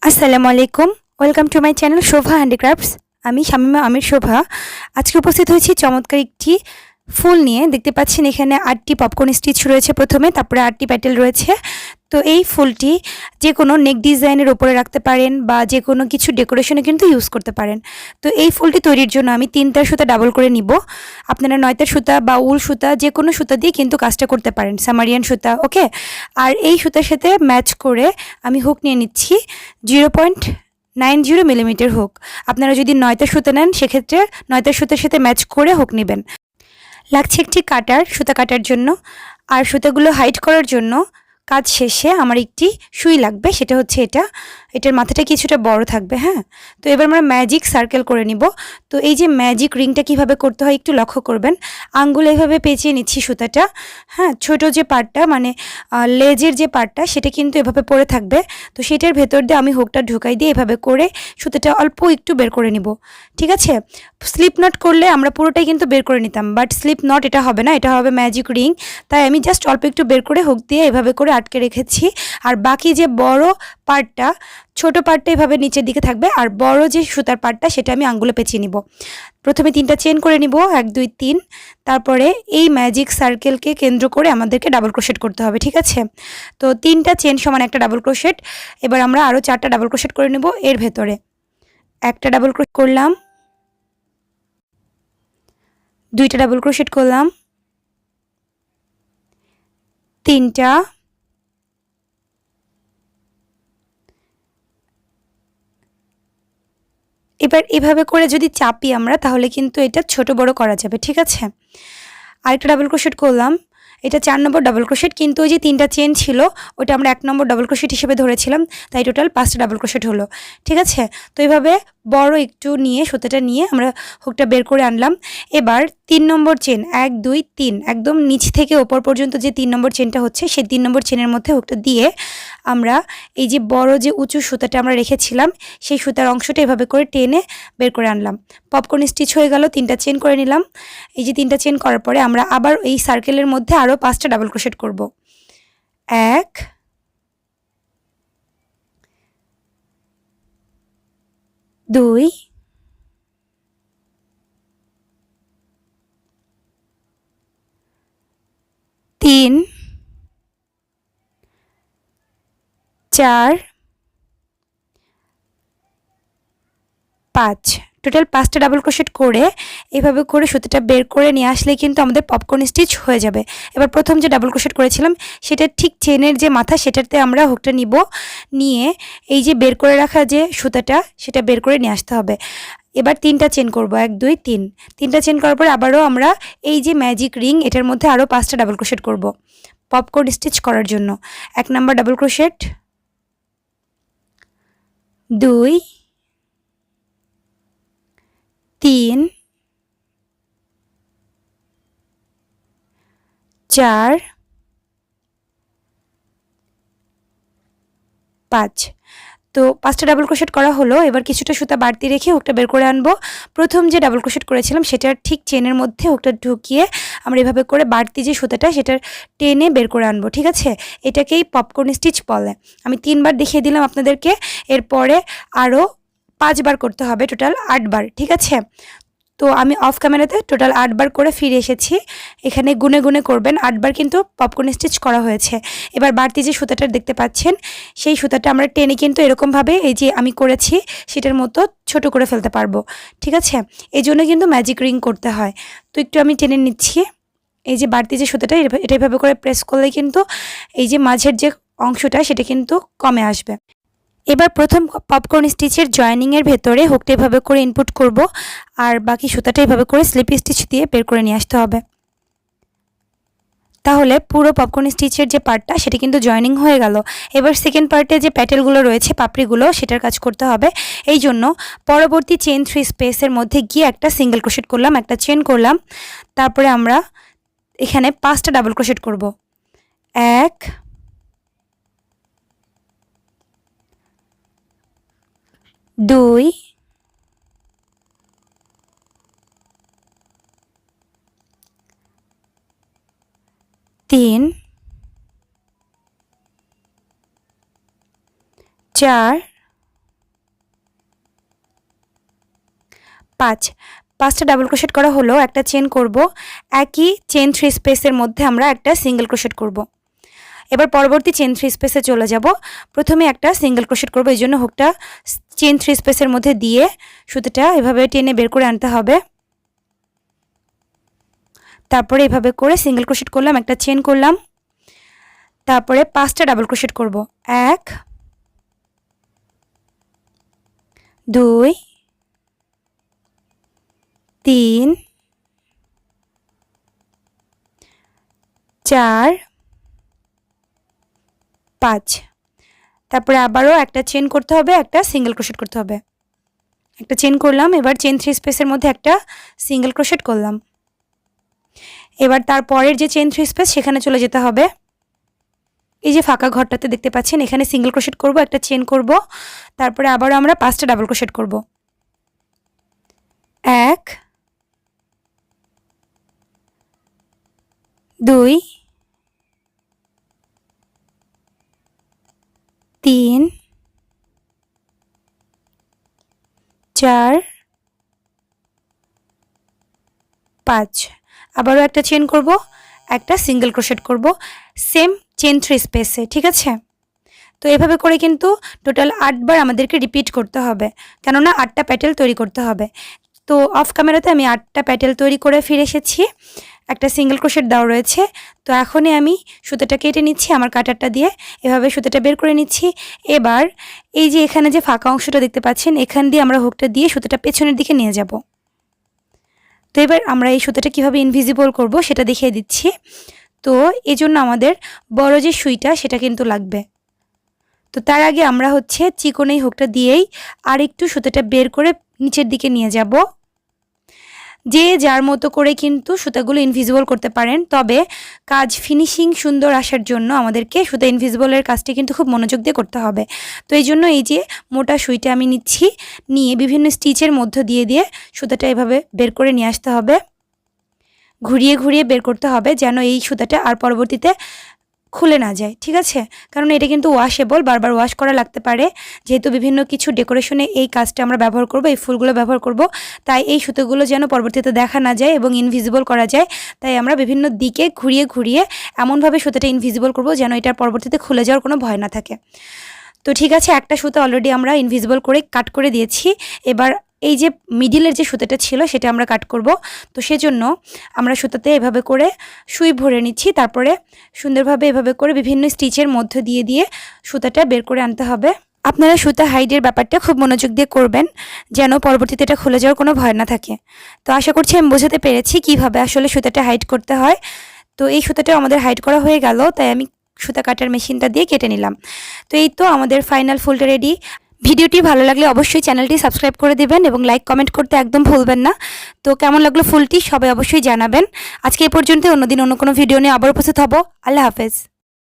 আসসালামু আলাইকুম। Welcome to my channel Shobha handicrafts. আমি শামীমা আমির শোভা। আজকে উপস্থিত হয়েছি চমৎকার একটি ফুল নিয়ে। দেখতে পাচ্ছেন এখানে ৮টি পপকর্ন স্টিচ রয়েছে প্রথমে, তারপরে 8টি প্যাটেল রয়েছে। তো এই ফুলটি যে কোনো নেক ডিজাইনের উপরে রাখতে পারেন বা যে কোনো কিছু ডেকোরেশনে কিন্তু ইউজ করতে পারেন। তো এই ফুলটি তৈরির জন্য আমি 3টার সুতা ডাবল করে নিব। আপনারা 9টার সুতা বা উল সুতা যে কোনো সুতা দিয়ে কিন্তু কাজটা করতে পারেন, সামারিয়ান সুতা, ওকে। আর এই সুতার সাথে ম্যাচ করে আমি হুক নিয়ে নিচ্ছি 0.90 মিলিমিটার হুক। আপনারা যদি 9টার সুতা নেন সেক্ষেত্রে 9টার সুতার সাথে ম্যাচ করে হুক নেবেন। লাগছে একটি কাটার, সুতা কাটার জন্য। আর সুতাগুলো হাইড করার জন্য কাজ শেষে আমার একটি সুই লাগবে, সেটা হচ্ছে এটার মাথাটা কিছুটা বড় থাকবে। হ্যাঁ, তো এবার আমরা ম্যাজিক সার্কেল করে নিব। তো এই যে ম্যাজিক রিংটা কিভাবে করতে হয় একটু লক্ষ্য করবেন। আঙ্গুল এভাবে পেঁচিয়ে নিচ্ছি সুতাটা। হ্যাঁ, ছোট যে পার্টটা মানে লেজের যে পার্টটা সেটা কিন্তু এভাবে পড়ে থাকবে। তো সেটার ভেতর দিয়ে আমি হুকটা ঢুকাই দিয়ে এভাবে করে সুতাটা অল্প একটু বের করে নিব। ঠিক আছে, স্লিপ নট করলে আমরা পুরোটাই কিন্তু বের করে নিতাম, বাট স্লিপ নট এটা হবে না, এটা হবে ম্যাজিক রিং। তাই আমি জাস্ট অল্প একটু বের করে হুক দিয়ে এভাবে করে আটকে রেখেছি। আর বাকি যে বড় পার্টটা, ছোট পার্টটা এভাবে নিচের দিকে থাকবে, আর বড় যে সুতার পার্টটা সেটা আমি আঙ্গুলে পেঁচিয়ে নিব। প্রথমে 3টা চেন করে নিব, 1 2 3। তারপরে এই ম্যাজিক সার্কেলকে কেন্দ্র করে আমাদেরকে ডাবল ক্রোশেট করতে হবে। ঠিক আছে, তো 3টা চেন সমান একটা ডাবল ক্রোশেট। এবার আমরা আরও 4টা ডাবল ক্রোশেট করে নেব। এর ভেতরে একটা ডাবল ক্রোশেট করলাম, 2টা ডাবল ক্রোশেট করলাম, 3টা, এবার এভাবে করে যদি চাপি আমরা তাহলে কিন্তু এটা ছোট বড় করা যাবে। ঠিক আছে, আরেকটা ডাবল ক্রোশেট করলাম, এটা 4 নম্বর ডাবল ক্রোশেট, কিন্তু ওই যে 3টা চেন ছিল ওটা আমরা 1 নম্বর ডাবল ক্রোশেট হিসেবে ধরেছিলাম, তাই টোটাল 5টা ডাবল ক্রোশেট হলো। ঠিক আছে, তো এইভাবে বড় একটু নিয়ে সুতাটা নিয়ে আমরা হুকটা বের করে আনলাম। এবার 3 নম্বর চেন, 1 2 3, একদম নিচ থেকে ওপর পর্যন্ত যে 3 নম্বর চেনটা হচ্ছে সেই 3 নম্বর চেনের মধ্যে হুকটা দিয়ে আমরা এই যে বড় যে উঁচু সুতাটা আমরা রেখেছিলাম সেই সুতার অংশটা এভাবে করে টেনে বের করে আনলাম। পপকর্ন স্টিচ হয়ে গেল, 3টা চেন করে নিলাম। এই যে 3টা চেন করার পরে আমরা আবার এই সার্কেলের মধ্যে আরও 5টা ডাবল ক্রোশেট করব। 1 2 3 4 5, টোটাল 5টা ডাবল ক্রোশেট করে এভাবে করে সুতোটা বের করে নিয়ে আসলে কিন্তু আমাদের পপকর্ন স্টিচ হয়ে যাবে। এবার প্রথম যে ডাবল ক্রোশেট করেছিলাম সেটা ঠিক চেনের যে মাথা সেটাতে আমরা হুকটা নিব, নিয়ে এই যে বের করে রাখা যে সুতাটা সেটা বের করে নিয়ে আসতে হবে। এবার 3টা চেন করব, 1 2 3। 3টা চেন করার পরে আবারও আমরা এই যে ম্যাজিক রিং এটার মধ্যে আরও 5টা ডাবল ক্রোশেট করব পপকর্ন স্টিচ করার জন্য। 1 নাম্বার ডাবল ক্রোশেট, 2 3 4 5। তো 5টা ডাবল ক্রোশেট করা হলো। এবার কিছুটা সুতা বাড়তি রেখে হুকটা বের করে আনবো। প্রথম যে ডাবল ক্রোশেট করেছিলাম সেটার ঠিক চেনের মধ্যে হুকটা ঢুকিয়ে আমরা এভাবে করে বাড়তি যে সুতাটা সেটার টেনে বের করে আনবো। ঠিক আছে, এটাকেই পপকর্ন স্টিচ বলে। আমি 3বার দেখিয়ে দিলাম আপনাদেরকে, এরপরে আরও 5বার করতে হবে, টোটাল 8বার। ঠিক আছে, তো আমি অফ ক্যামেরাতে টোটাল 8বার করে ফিরে এসেছি। এখানে গুনে গুনে করবেন, 8বার কিন্তু পপকর্ন স্টিচ করা হয়েছে। এবার বাড়তি যে সুতাটা দেখতে পাচ্ছেন সেই সুতাটা আমরা টেনে কিন্তু এরকমভাবে এই যে আমি করেছি সেটার মতো ছোট করে ফেলতে পারবো। ঠিক আছে, এই জন্য কিন্তু ম্যাজিক রিং করতে হয়। তো একটু আমি টেনে নিচ্ছি। এই যে বাড়তি যে সুতাটা এটা এভাবে করে প্রেস করলে কিন্তু এই যে মাঝের যে অংশটা সেটা কিন্তু কমে আসবে। এবার প্রথম পপকর্ন স্টিচের জয়েনিংয়ের ভেতরে হুকটা এভাবে করে ইনপুট করব, আর বাকি সুতাটা এভাবে করে স্লিপ স্টিচ দিয়ে বের করে নিয়ে আসতে হবে। তাহলে পুরো পপকর্ন স্টিচের যে পার্টটা সেটা কিন্তু জয়েনিং হয়ে গেল। এবার সেকেন্ড পার্টে যে প্যাটেলগুলো রয়েছে, পাপড়িগুলো, সেটার কাজ করতে হবে। এই জন্য পরবর্তী চেন 3 স্পেসের মধ্যে গিয়ে একটা সিঙ্গেল ক্রোশেট করলাম, একটা চেন করলাম। তারপরে আমরা এখানে 5টা ডাবল ক্রোশেট করব। 1 2 3 4 5টা ডাবল ক্রোশেট করা হলো, একটা চেন করব, একই চেন 3 স্পেসের মধ্যে আমরা একটা সিঙ্গেল ক্রোশেট করব। এবার পরবর্তী চেন 3 স্পেসে চলে যাব। প্রথমে একটা সিঙ্গেল ক্রোশেট করব, এই জন্য হুকটা চেন 3 স্পেসের মধ্যে দিয়ে সুতোটা এভাবে টেনে বের করে আনতে হবে। তারপরে এভাবে করে সিঙ্গেল ক্রোশেট করলাম, একটা চেন করলাম, তারপরে 5টা ডাবল ক্রোশেট করব। 1 2 3 4 5। তারপরে আবারও একটা চেন করতে হবে, একটা সিঙ্গেল ক্রোশেট করতে হবে। একটা চেন করলাম, এবার চেন 3 স্পেসের মধ্যে একটা সিঙ্গেল ক্রোশেট করলাম। এবার তারপরের যে চেন 3 স্পেস সেখানে চলে যেতে হবে। এই যে ফাঁকা ঘরটাতে দেখতে পাচ্ছেন, এখানে সিঙ্গেল ক্রোশেট করব, একটা চেন করব, তারপরে আবারও আমরা 5টা ডাবল ক্রোশেট করব। 1 2 3 4 5। আবারও একটা চেন করব, একটা সিঙ্গেল ক্রোশেট করব সেম চেন 3 স্পেসে, ঠিক আছে? তো এভাবে করে কিন্তু টোটাল 8 বার আমাদেরকে রিপিট করতে হবে, কেননা 8টা প্যাটেল তৈরি করতে হবে। তো অফ ক্যামেরাতে আমি 8টা প্যাটেল তৈরি করে ফিরে এসেছি, একটা সিঙ্গেল ক্রোশেট দেওয়া রয়েছে। তো এখনই আমি সুতোটা কেটে নিচ্ছি আমার কাটারটা দিয়ে, এভাবে সুতোটা বের করে নিচ্ছি। এবার এই যে এখানে যে ফাঁকা অংশটা দেখতে পাচ্ছেন, এখান দিয়ে আমরা হুকটা দিয়ে সুতোটা পেছনের দিকে নিয়ে যাব। তো এবার আমরা এই সুতোটা কীভাবে ইনভিজিবল করব সেটা দেখিয়ে দিচ্ছি। তো এই জন্য আমাদের বড় যে সুইটা সেটা কিন্তু লাগবে। তো তার আগে আমরা চিকন এই হুকটা দিয়েই আর একটু সুতোটা বের করে নিচের দিকে নিয়ে যাব। যে যার মতো করে কিন্তু সুতাগুলো ইনভিজিবল করতে পারেন, তবে কাজ ফিনিশিং সুন্দর আসার জন্য আমাদেরকে সুতা ইনভিজিবলের কাজটি কিন্তু খুব মনোযোগ দিয়ে করতে হবে। তো এই জন্য এই যে মোটা সুইটা আমি নিচ্ছি, নিয়ে বিভিন্ন স্টিচের মধ্য দিয়ে দিয়ে সুতাটা এভাবে বের করে নিয়ে আসতে হবে, ঘুরিয়ে ঘুরিয়ে বের করতে হবে যেন এই সুতাটা আর পরবর্তীতে খুলে না যায়, ঠিক আছে? কারণ এটা কিন্তু ওয়াশেবল, বারবার ওয়াশ করা লাগতে পারে, যেহেতু বিভিন্ন কিছু ডেকোরেশনে এই কাজটা আমরা ব্যবহার করব, এই ফুলগুলো ব্যবহার করব, তাই এই সুতোগুলো যেন পরবর্তীতে দেখা না যায় এবং ইনভিজিবল করা যায়, তাই আমরা বিভিন্ন দিকে ঘুরিয়ে ঘুরিয়ে এমনভাবে সুতোটা ইনভিজিবল করব যেন এটার পরবর্তীতে খুলে যাওয়ার কোনো ভয় না থাকে। তো ঠিক আছে, একটা সুতো অলরেডি আমরা ইনভিজিবল করে কাট করে দিয়েছি। এবার এই যে মিডিলের যে সুতোটা ছিল সেটা আমরা কাট করব। তো সেজন্য আমরা সুতাতে এভাবে করে সুই ভরে নিচ্ছি, তারপরে সুন্দরভাবে এভাবে করে বিভিন্ন স্টিচের মধ্য দিয়ে দিয়ে সুতাটা বের করে আনতে হবে। আপনারা সুতা হাইডের ব্যাপারটা খুব মনোযোগ দিয়ে করবেন যেন পরবর্তীতে এটা খুলে যাওয়ার কোনো ভয় না থাকে। তো আশা করছি আমি বোঝাতে পেরেছি কিভাবে আসলে সুতাটা হাইড করতে হয়। তো এই সুতাটা আমাদের হাইড করা হয়ে গেল, তাই আমি সুতা কাটার মেশিনটা দিয়ে কেটে নিলাম। তো এই তো আমাদের ফাইনাল ফুলটা রেডি। ভিডিওটি ভালো লাগলে অবশ্যই চ্যানেলটি সাবস্ক্রাইব করে দেবেন এবং লাইক কমেন্ট করতে একদম ভুলবেন না। তো কেমন লাগলো ফুলটি সবাই অবশ্যই জানাবেন। আজকে এই পর্যন্ত, অন্যদিন অন্য কোনো ভিডিও নিয়ে আবার উপস্থিত হব। আল্লাহ হাফেজ।